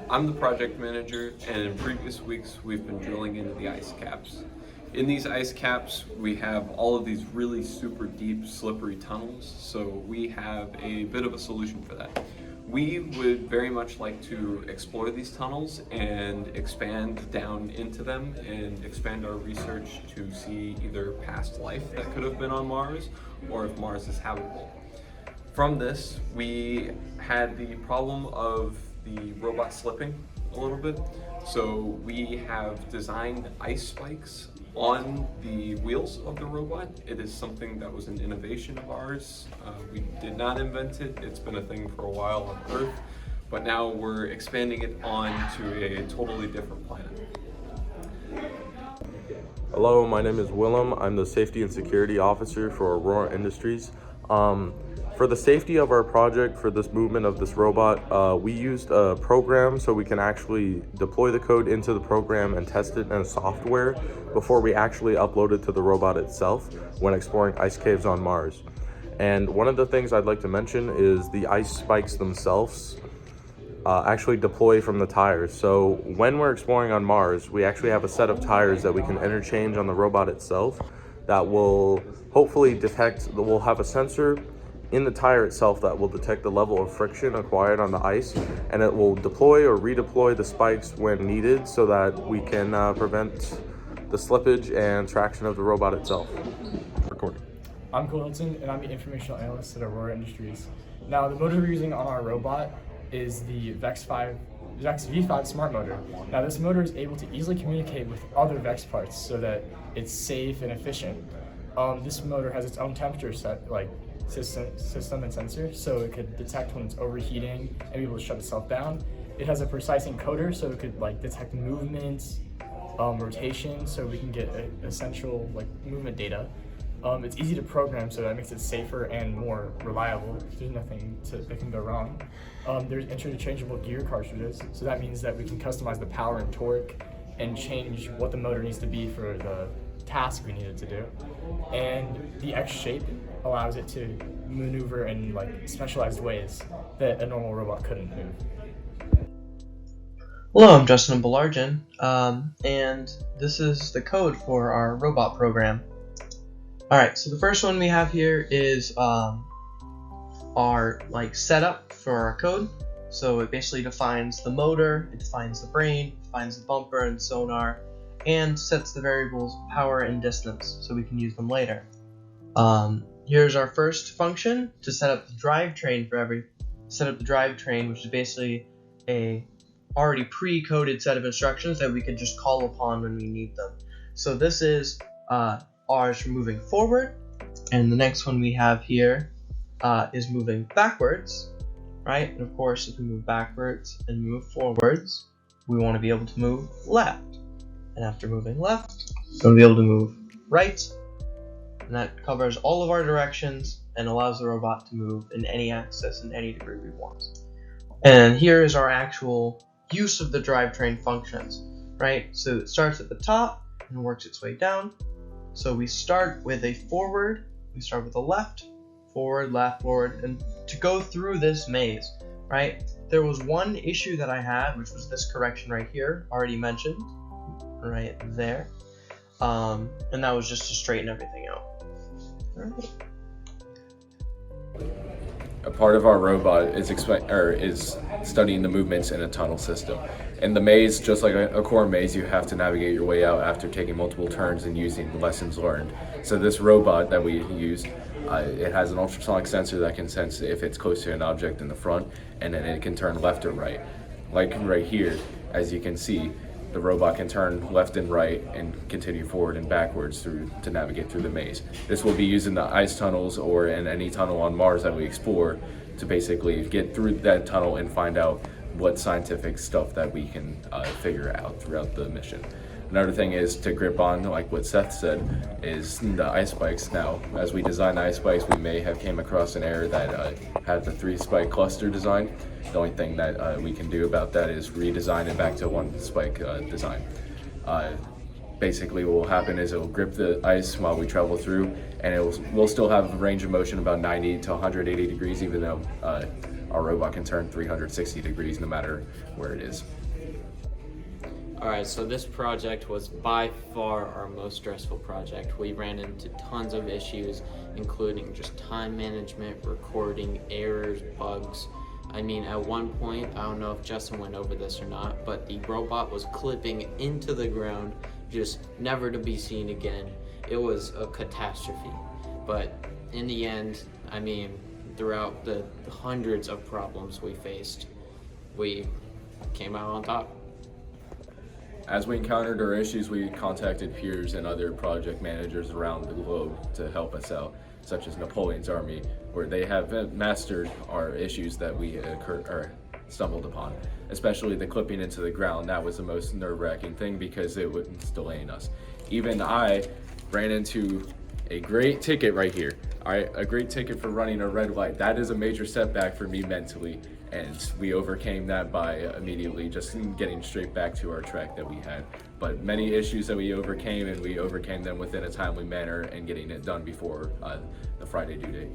I'm the project manager, and in previous weeks we've been drilling into the ice caps. In these ice caps, we have all of these really super deep, slippery tunnels, so we have a bit of a solution for that. We would very much like to explore these tunnels and expand down into them and expand our research to see either past life that could have been on Mars or if Mars is habitable. From this, we had the problem of the robot slipping a little bit. So we have designed ice spikes on the wheels of the robot. It is something that was an innovation of ours. We did not invent it. It's been a thing for a while on Earth, but now we're expanding it onto a totally different planet. Hello, my name is Willem. I'm the Safety and Security Officer for Aurora Industries. For the safety of our project, for this movement of this robot, we used a program so we can actually deploy the code into the program and test it in software before we actually upload it to the robot itself when exploring ice caves on Mars. And one of the things I'd like to mention is the ice spikes themselves actually deploy from the tires. So when we're exploring on Mars, we actually have a set of tires that we can interchange on the robot itself that will hopefully we'll have a sensor in the tire itself that will detect the level of friction acquired on the ice, and it will deploy or redeploy the spikes when needed so that we can prevent the slippage and traction of the robot itself. Recording. I'm Cole Hilton, and I'm the informational analyst at Aurora Industries. Now, the motor we're using on our robot is the VEX V5 smart motor. Now, this motor is able to easily communicate with other VEX parts so that it's safe and efficient. This motor has its own temperature system and sensor, so it could detect when it's overheating and be able to shut itself down. It has a precise encoder, so it could detect movement, rotation, so we can get essential movement data. It's easy to program, so that makes it safer and more reliable. There's nothing that can go wrong. There's interchangeable gear cartridges, so that means that we can customize the power and torque and change what the motor needs to be for the task we need it to do. And the X shape allows it to maneuver in specialized ways that a normal robot couldn't move. Hello, I'm Justin Belargin, and this is the code for our robot program. Alright, so the first one we have here is our setup for our code. So it basically defines the motor, it defines the brain, defines the bumper and sonar, and sets the variables power and distance so we can use them later. Here's our first function to set up the drivetrain which is basically a already pre-coded set of instructions that we could just call upon when we need them. So this is ours for moving forward, and the next one we have here is moving backwards, right? And of course, if we move backwards and move forwards, we want to be able to move left. And after moving left, we'll be able to move right, and that covers all of our directions and allows the robot to move in any axis in any degree we want. And here is our actual use of the drivetrain functions, right? So it starts at the top and works its way down. So we start with a forward, we start with a left, forward, left, forward, and to go through this maze, right? There was one issue that I had, which was this correction right here, already mentioned, right there. And that was just to straighten everything out. All right. A part of our robot is studying the movements in a tunnel system. In the maze, just like a core maze, you have to navigate your way out after taking multiple turns and using the lessons learned. So this robot that we use, it has an ultrasonic sensor that can sense if it's close to an object in the front, and then it can turn left or right. Like right here, as you can see, the robot can turn left and right and continue forward and backwards to navigate through the maze. This will be used in the ice tunnels or in any tunnel on Mars that we explore to basically get through that tunnel and find out what scientific stuff that we can figure out throughout the mission. Another thing is to grip on, like what Seth said, is the ice spikes. Now, as we design the ice spikes, we may have came across an error that had the 3-spike cluster design. The only thing that we can do about that is redesign it back to 1-spike design. basically what will happen is it will grip the ice while we travel through, and we'll still have a range of motion about 90 to 180 degrees, even though our robot can turn 360 degrees no matter where it is. Alright, so this project was by far our most stressful project. We ran into tons of issues, including just time management, recording, errors, bugs. I mean, at one point, I don't know if Justin went over this or not, but the robot was clipping into the ground, just never to be seen again. It was a catastrophe. But in the end, I mean, throughout the hundreds of problems we faced, we came out on top. As we encountered our issues, we contacted peers and other project managers around the globe to help us out, such as Napoleon's Army, where they have mastered our issues that we stumbled upon, especially the clipping into the ground. That was the most nerve-wracking thing because it was delaying us. Even I ran into a great ticket right here. A great ticket for running a red light. That is a major setback for me mentally, and we overcame that by immediately just getting straight back to our track that we had. But many issues that we overcame, and we overcame them within a timely manner and getting it done before the Friday due date.